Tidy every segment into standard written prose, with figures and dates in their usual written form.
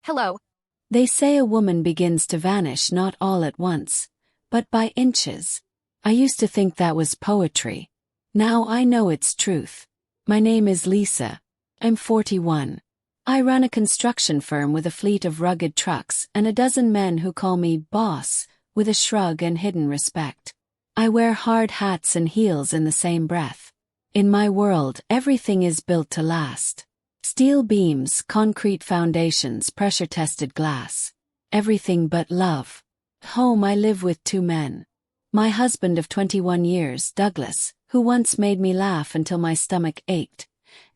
Hello. They say a woman begins to vanish not all at once, but by inches. I used to think that was poetry. Now I know it's truth. My name is Lisa. I'm 41. I run a construction firm with a fleet of rugged trucks and a dozen men who call me boss, with a shrug and hidden respect. I wear hard hats and heels in the same breath. In my world, everything is built to last. Steel beams, concrete foundations, pressure-tested glass. Everything but love. Home I live with two men. My husband of 21 years, Douglas, who once made me laugh until my stomach ached,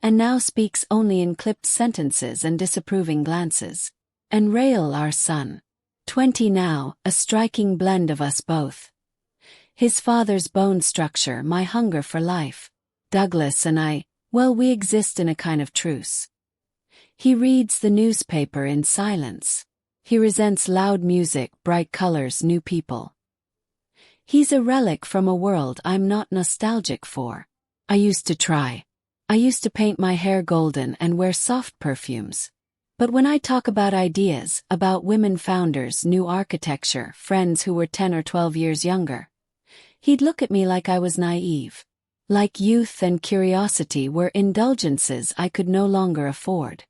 and now speaks only in clipped sentences and disapproving glances. And Rael, our son. 20 now, a striking blend of us both. His father's bone structure, my hunger for life. Douglas and I, well, we exist in a kind of truce. He reads the newspaper in silence. He resents loud music, bright colors, new people. He's a relic from a world I'm not nostalgic for. I used to try. I used to paint my hair golden and wear soft perfumes. But when I talk about ideas, about women founders, new architecture, friends who were 10 or 12 years younger, he'd look at me like I was naive. Like youth and curiosity were indulgences I could no longer afford.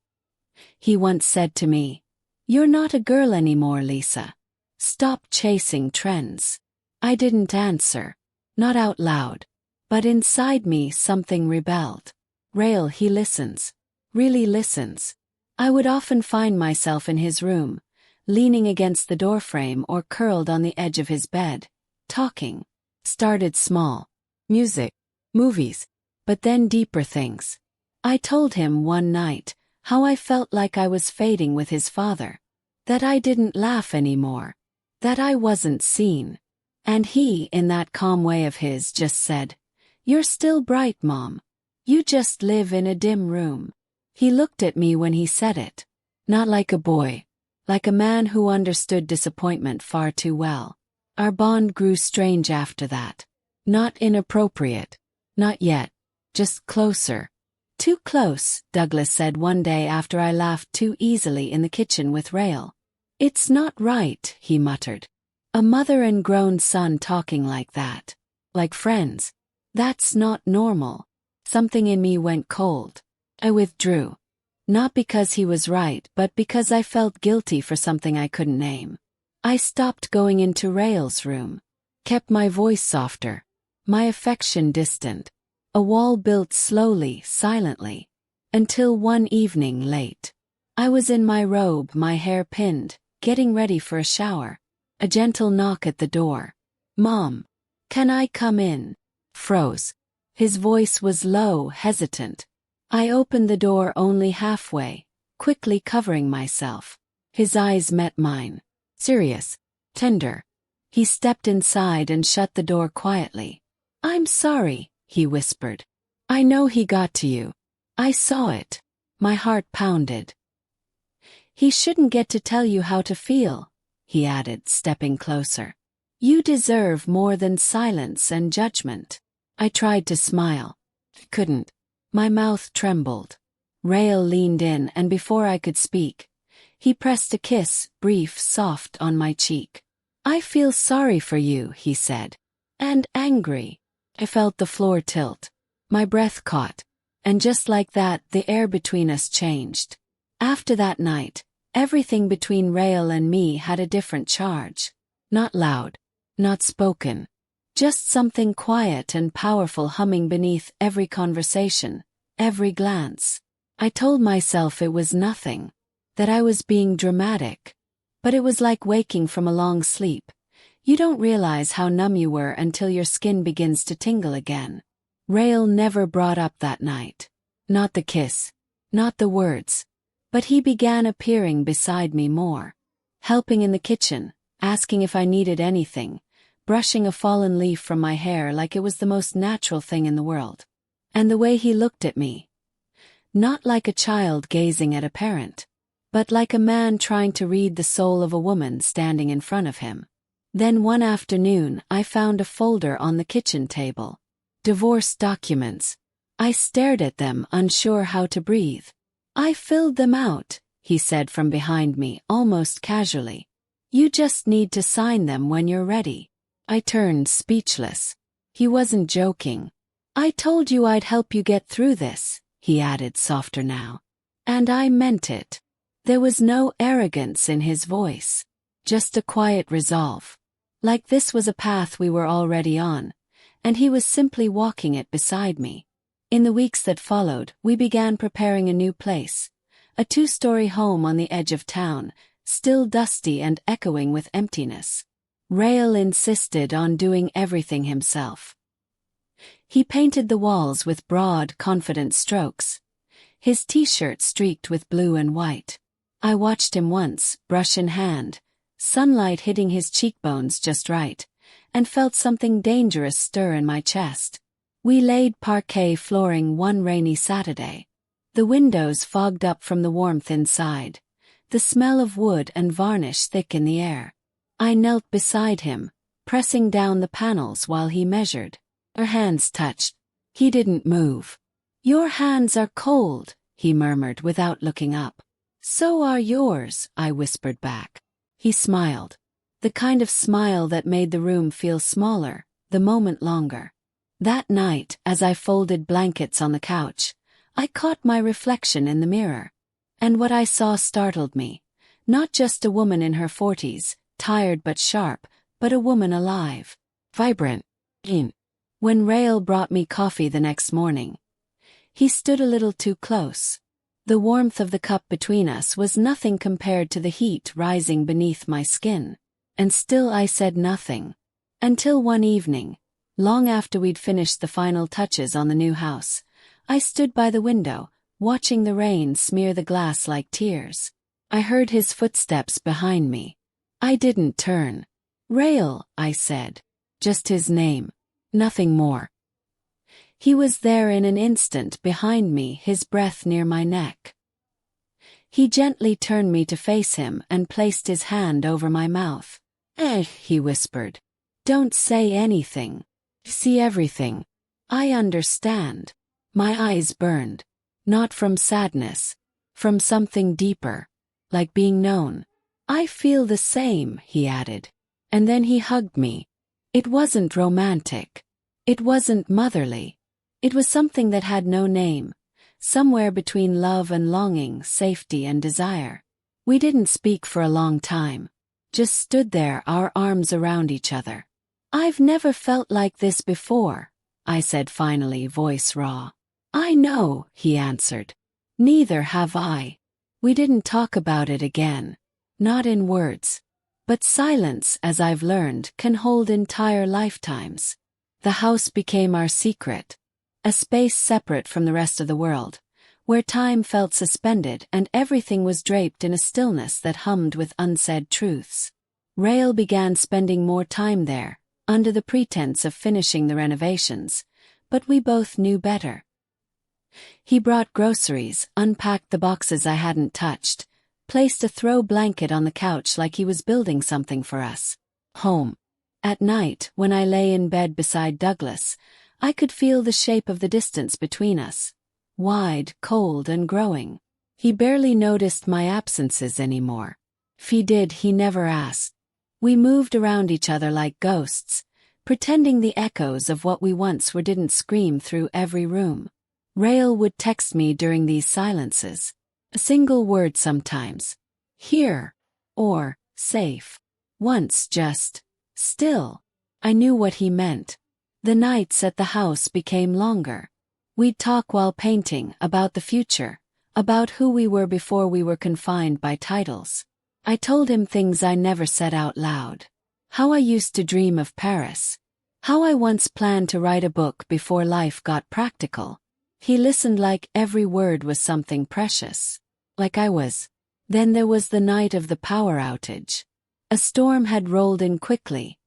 He once said to me, "You're not a girl anymore, Lisa. Stop chasing trends." I didn't answer. Not out loud. But inside me something rebelled. Rael, he listens. Really listens. I would often find myself in his room, leaning against the doorframe or curled on the edge of his bed, talking. Started small. Music. Movies. But then deeper things. I told him one night how I felt like I was fading with his father. That I didn't laugh anymore. That I wasn't seen. And he, in that calm way of his, just said, "You're still bright, Mom. You just live in a dim room." He looked at me when he said it. Not like a boy. Like a man who understood disappointment far too well. Our bond grew strange after that. Not inappropriate. Not yet. Just closer. "Too close," Douglas said one day after I laughed too easily in the kitchen with Rael. "It's not right," he muttered. A mother and grown son talking like that. Like friends. That's not normal. Something in me went cold. I withdrew. Not because he was right, but because I felt guilty for something I couldn't name. I stopped going into Rael's room. Kept my voice softer. My affection distant. A wall built slowly, silently. Until one evening late. I was in my robe, my hair pinned, getting ready for a shower. A gentle knock at the door. "Mom, can I come in?" Froze. His voice was low, hesitant. I opened the door only halfway, quickly covering myself. His eyes met mine. Serious. Tender. He stepped inside and shut the door quietly. "I'm sorry," he whispered. "I know he got to you. I saw it." My heart pounded. "He shouldn't get to tell you how to feel," he added, stepping closer. "You deserve more than silence and judgment." I tried to smile. Couldn't. My mouth trembled. Rael leaned in, and before I could speak, he pressed a kiss, brief, soft, on my cheek. "I feel sorry for you," he said. "And angry." I felt the floor tilt. My breath caught. And just like that, the air between us changed. After that night, everything between Rael and me had a different charge. Not loud. Not spoken. Just something quiet and powerful humming beneath every conversation, every glance. I told myself it was nothing. That I was being dramatic. But it was like waking from a long sleep. You don't realize how numb you were until your skin begins to tingle again. Rael never brought up that night. Not the kiss. Not the words. But he began appearing beside me more. Helping in the kitchen, asking if I needed anything, brushing a fallen leaf from my hair like it was the most natural thing in the world. And the way he looked at me. Not like a child gazing at a parent, but like a man trying to read the soul of a woman standing in front of him. Then one afternoon I found a folder on the kitchen table. Divorce documents. I stared at them, unsure how to breathe. "I filled them out," he said from behind me, almost casually. You just need to sign them when you're ready. I turned speechless. He wasn't joking. I told you I'd help you get through this, he added softer now. And I meant it. There was no arrogance in his voice, just a quiet resolve. Like this was a path we were already on, and he was simply walking it beside me. In the weeks that followed, we began preparing a new place, a 2-story home on the edge of town, still dusty and echoing with emptiness. Rael insisted on doing everything himself. He painted the walls with broad, confident strokes, his t-shirt streaked with blue and white. I watched him once, brush in hand, sunlight hitting his cheekbones just right, and felt something dangerous stir in my chest. We laid parquet flooring one rainy Saturday. The windows fogged up from the warmth inside, the smell of wood and varnish thick in the air. I knelt beside him, pressing down the panels while he measured. Our hands touched. He didn't move. Your hands are cold, he murmured without looking up. So are yours, I whispered back. He smiled. The kind of smile that made the room feel smaller, the moment longer. That night, as I folded blankets on the couch, I caught my reflection in the mirror. And what I saw startled me. Not just a woman in her 40s, tired but sharp, but a woman alive, vibrant. When Rael brought me coffee the next morning, he stood a little too close. The warmth of the cup between us was nothing compared to the heat rising beneath my skin. And still I said nothing. Until one evening, long after we'd finished the final touches on the new house, I stood by the window, watching the rain smear the glass like tears. I heard his footsteps behind me. I didn't turn. Rael, I said. Just his name. Nothing more. He was there in an instant behind me, his breath near my neck. He gently turned me to face him and placed his hand over my mouth. He whispered. Don't say anything. See everything. I understand. My eyes burned. Not from sadness. From something deeper. Like being known. I feel the same, he added. And then he hugged me. It wasn't romantic. It wasn't motherly. It was something that had no name. Somewhere between love and longing, safety and desire. We didn't speak for a long time. Just stood there, our arms around each other. I've never felt like this before, I said finally, voice raw. I know, he answered. Neither have I. We didn't talk about it again. Not in words. But silence, as I've learned, can hold entire lifetimes. The house became our secret. A space separate from the rest of the world, where time felt suspended and everything was draped in a stillness that hummed with unsaid truths. Rael began spending more time there, under the pretense of finishing the renovations, but we both knew better. He brought groceries, unpacked the boxes I hadn't touched, placed a throw blanket on the couch like he was building something for us. Home. At night, when I lay in bed beside Douglas, I could feel the shape of the distance between us. Wide, cold, and growing. He barely noticed my absences anymore. If he did, he never asked. We moved around each other like ghosts, pretending the echoes of what we once were didn't scream through every room. Rael would text me during these silences. A single word sometimes. Here. Or, safe. Once just, still. I knew what he meant. The nights at the house became longer. We'd talk while painting, about the future, about who we were before we were confined by titles. I told him things I never said out loud. How I used to dream of Paris. How I once planned to write a book before life got practical. He listened like every word was something precious. Like I was. Then there was the night of the power outage. A storm had rolled in quickly,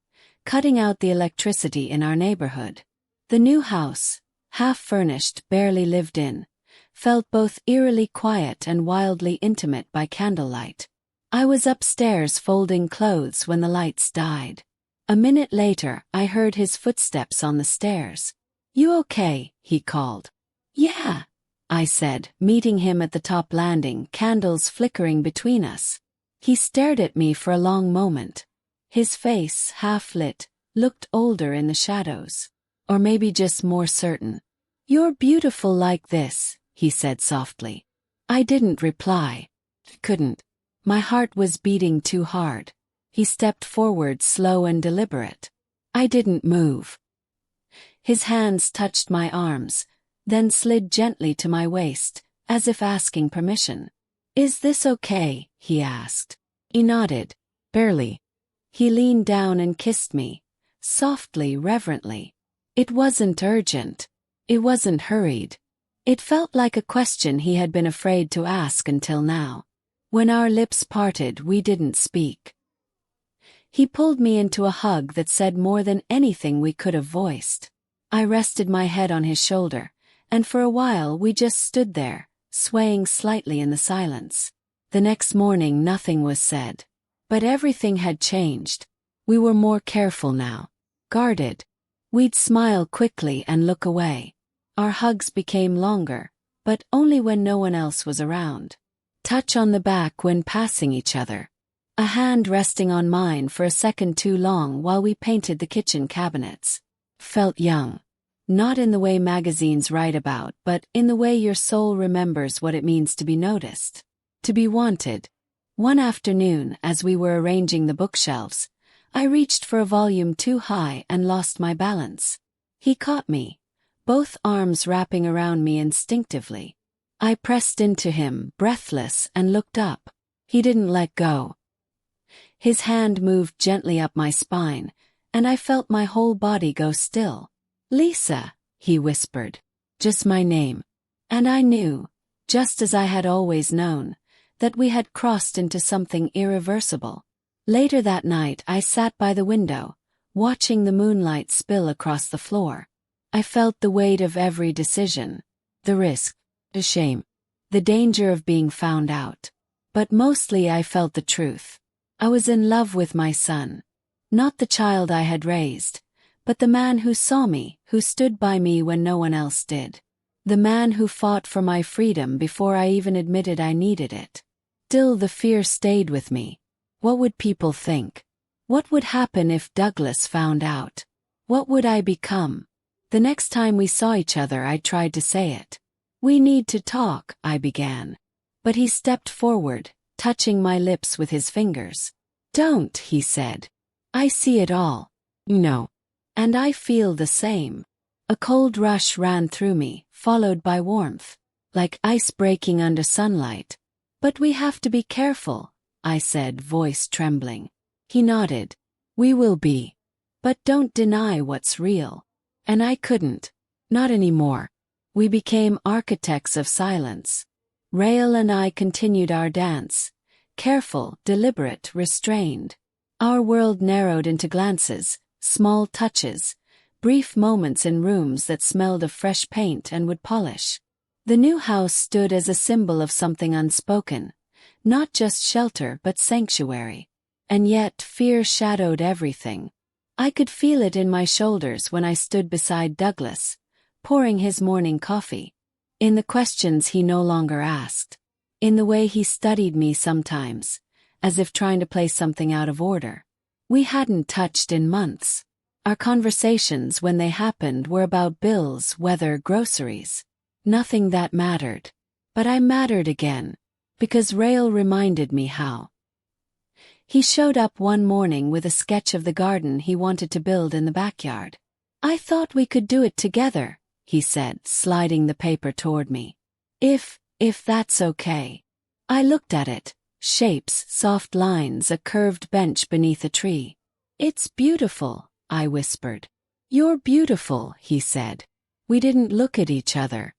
cutting out the electricity in our neighborhood. The new house, half-furnished, barely lived in, felt both eerily quiet and wildly intimate by candlelight. I was upstairs folding clothes when the lights died. A minute later, I heard his footsteps on the stairs. You okay? He called. Yeah, I said, meeting him at the top landing, candles flickering between us. He stared at me for a long moment. His face, half-lit, looked older in the shadows. Or maybe just more certain. "You're beautiful like this," he said softly. I didn't reply. Couldn't. My heart was beating too hard. He stepped forward, slow and deliberate. I didn't move. His hands touched my arms, then slid gently to my waist, as if asking permission. "Is this okay?" he asked. I nodded. "Barely." He leaned down and kissed me, softly, reverently. It wasn't urgent. It wasn't hurried. It felt like a question he had been afraid to ask until now. When our lips parted, we didn't speak. He pulled me into a hug that said more than anything we could have voiced. I rested my head on his shoulder, and for a while we just stood there, swaying slightly in the silence. The next morning nothing was said. But everything had changed. We were more careful now. Guarded. We'd smile quickly and look away. Our hugs became longer, but only when no one else was around. Touch on the back when passing each other. A hand resting on mine for a second too long while we painted the kitchen cabinets. Felt young. Not in the way magazines write about, but in the way your soul remembers what it means to be noticed. To be wanted. One afternoon, as we were arranging the bookshelves, I reached for a volume too high and lost my balance. He caught me, both arms wrapping around me instinctively. I pressed into him, breathless, and looked up. He didn't let go. His hand moved gently up my spine, and I felt my whole body go still. "Lisa," he whispered. Just my name. And I knew, just as I had always known, that we had crossed into something irreversible. Later that night I sat by the window, watching the moonlight spill across the floor. I felt the weight of every decision. The risk, the shame, the danger of being found out. But mostly I felt the truth. I was in love with my son. Not the child I had raised, but the man who saw me, who stood by me when no one else did. The man who fought for my freedom before I even admitted I needed it. Still the fear stayed with me. What would people think? What would happen if Douglas found out? What would I become? The next time we saw each other I tried to say it. "We need to talk," I began. But he stepped forward, touching my lips with his fingers. "Don't," he said. "I see it all. No. And I feel the same." A cold rush ran through me, followed by warmth, like ice breaking under sunlight. "But we have to be careful," I said, voice trembling. He nodded. "We will be. But don't deny what's real." And I couldn't. Not anymore. We became architects of silence. Rael and I continued our dance. Careful, deliberate, restrained. Our world narrowed into glances, small touches, brief moments in rooms that smelled of fresh paint and wood polish. The new house stood as a symbol of something unspoken. Not just shelter but sanctuary. And yet fear shadowed everything. I could feel it in my shoulders when I stood beside Douglas, pouring his morning coffee. In the questions he no longer asked. In the way he studied me sometimes, as if trying to place something out of order. We hadn't touched in months. Our conversations, when they happened, were about bills, weather, groceries. Nothing that mattered. But I mattered again. Because Rael reminded me how. He showed up one morning with a sketch of the garden he wanted to build in the backyard. "I thought we could do it together," he said, sliding the paper toward me. If that's okay." I looked at it. Shapes, soft lines, a curved bench beneath a tree. "It's beautiful," I whispered. "You're beautiful," he said. We didn't look at each other.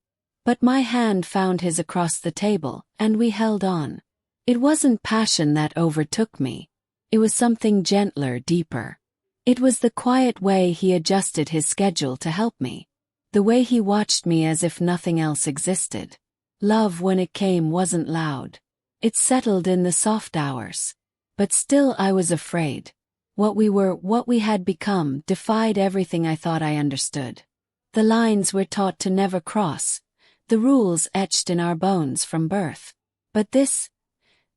But my hand found his across the table, and we held on. It wasn't passion that overtook me. It was something gentler, deeper. It was the quiet way he adjusted his schedule to help me. The way he watched me as if nothing else existed. Love, when it came, wasn't loud. It settled in the soft hours. But still I was afraid. What we were, what we had become, defied everything I thought I understood. The lines we're taught to never cross. the rules etched in our bones from birth. But this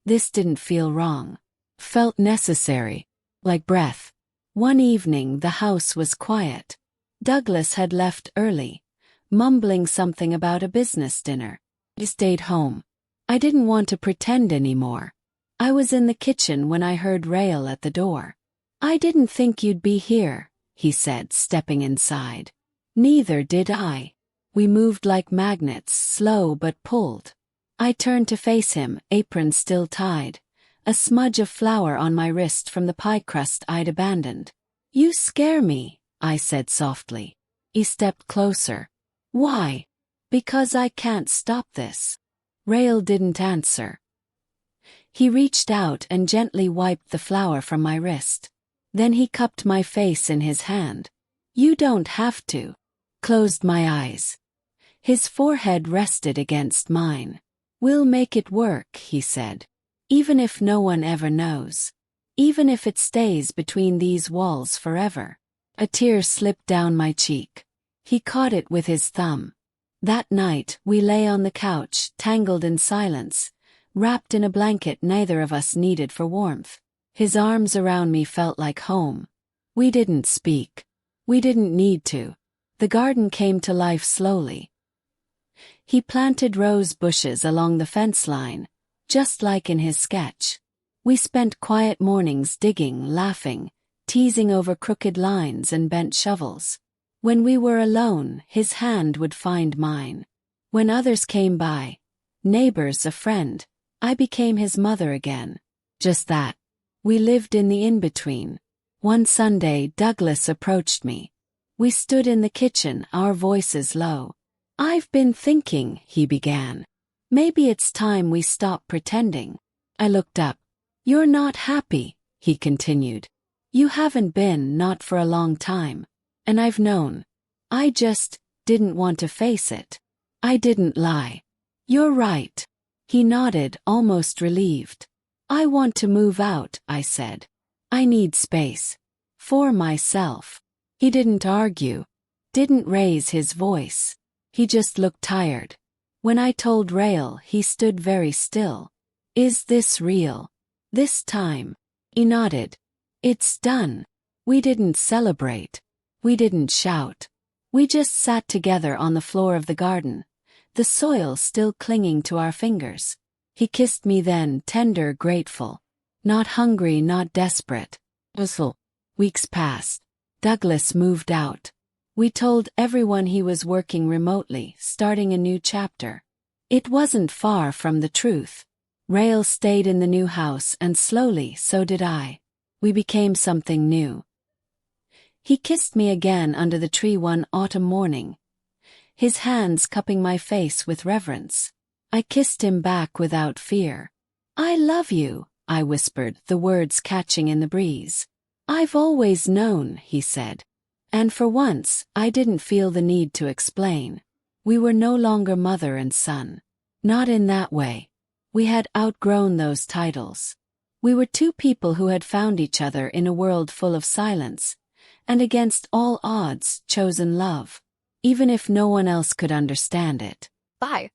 didn't feel wrong. Felt necessary. Like breath. One evening the house was quiet. Douglas had left early, mumbling something about a business dinner. I stayed home. I didn't want to pretend anymore. I was in the kitchen when I heard Rael at the door. "I didn't think you'd be here," he said, stepping inside. Neither did I. We moved like magnets, slow but pulled. I turned to face him, apron still tied, a smudge of flour on my wrist from the pie crust I'd abandoned. "You scare me," I said softly. He stepped closer. "Why?" "Because I can't stop this." Rael didn't answer. He reached out and gently wiped the flour from my wrist. Then he cupped my face in his hand. "You don't have to." Closed my eyes. His forehead rested against mine. "We'll make it work," he said. "Even if no one ever knows. Even if it stays between these walls forever." A tear slipped down my cheek. He caught it with his thumb. That night, we lay on the couch, tangled in silence, wrapped in a blanket neither of us needed for warmth. His arms around me felt like home. We didn't speak. We didn't need to. The garden came to life slowly. He planted rose bushes along the fence line, just like in his sketch. We spent quiet mornings digging, laughing, teasing over crooked lines and bent shovels. When we were alone, his hand would find mine. When others came by, neighbors, a friend, I became his mother again. Just that. We lived in the in-between. One Sunday, Douglas approached me. We stood in the kitchen, our voices low. "I've been thinking," he began. "Maybe it's time we stop pretending." I looked up. "You're not happy," he continued. "You haven't been, not for a long time. And I've known. I just didn't want to face it." I didn't lie. "You're right." He nodded, almost relieved. "I want to move out," I said. "I need space. For myself." He didn't argue. Didn't raise his voice. He just looked tired. When I told Rael, he stood very still. "Is this real? This time?" He nodded. "It's done." We didn't celebrate. We didn't shout. We just sat together on the floor of the garden, the soil still clinging to our fingers. He kissed me then, tender, grateful. Not hungry, not desperate. Weeks passed. Douglas moved out. We told everyone he was working remotely, starting a new chapter. It wasn't far from the truth. Rael stayed in the new house, and slowly, so did I. We became something new. He kissed me again under the tree one autumn morning, his hands cupping my face with reverence. I kissed him back without fear. "I love you," I whispered, the words catching in the breeze. "I've always known," he said. And for once, I didn't feel the need to explain. We were no longer mother and son. Not in that way. We had outgrown those titles. We were two people who had found each other in a world full of silence, and against all odds, chosen love. Even if no one else could understand it. Bye.